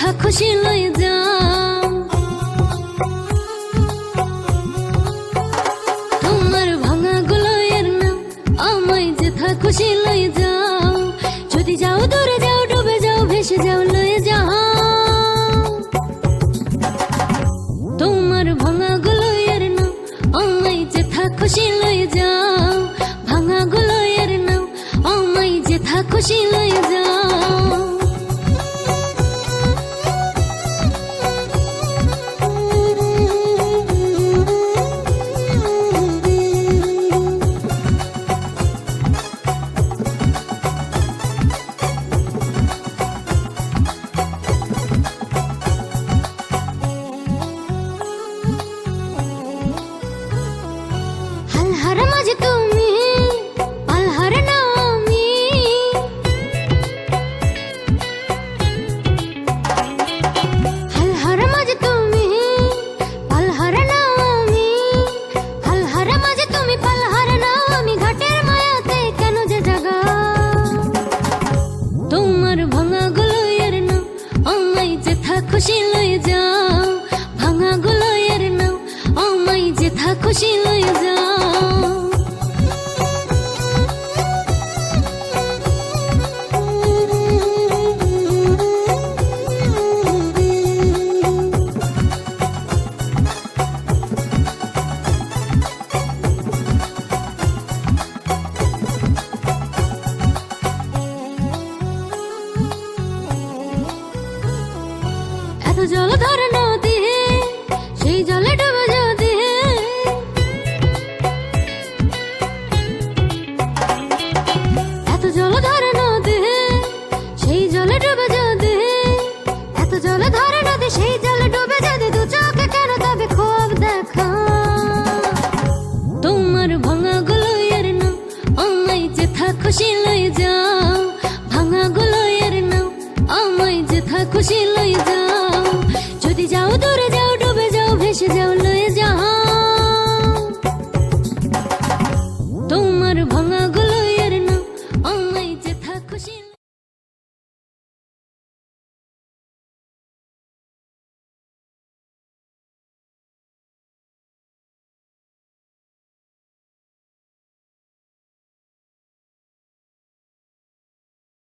যেথা খুশি লয়ে যাও। তোমার ভাঙা গুলোয়ের নাম আমায় যেথা খুশি লয়ে যাও। যদি যাও দূরে যাও, ডুবে যাও, ভেসে যাও, লয়ে যাও। তোমার ভাঙা গুলোয়ের নাম আমায় যেথা খুশি লয়ে যাও। ভাঙা গুলোয়ের নাম আমায় যেথা খুশি লয়ে যাও। হালহার মাঝে তুমি, পালহার না আমি। হালহার মাঝে তুমি, পালহার না আমি। হালহার মাঝে তুমি, পালহার না আমি। ঘাটের মায়াতে কেন যে জাগা। তোমার ভাঙা গুলোয়ের নাম আমায় যেথা খুশি লয়ে যাও। ভাঙা গুলোয়ের নাম আমায় যেথা খুশি লয়ে যাও। এত জল ধরে নদী, সেই জলে ডুবে যদি। এত জল ধরে নদী, সেই জলে ডুবে যদি। এত জল ধরে নদী, সেই জলে ডুবে যদি। দু চোখে কেন তবে খুব দেখা। তোমার ভাঙা গুলোয়ের নাম আমায় যেথা খুশি লয়ে যাও। ভাঙা গুলোয়ের নাম আমায় যেথা খুশি লয়ে যাও। যদি যাও দূরে যাও, ডুবে যাও, ভেসে যাও, লয়ে যাও। তোমার ভাঙা গুলোয়ের নাম আমায় যেথা খুশি।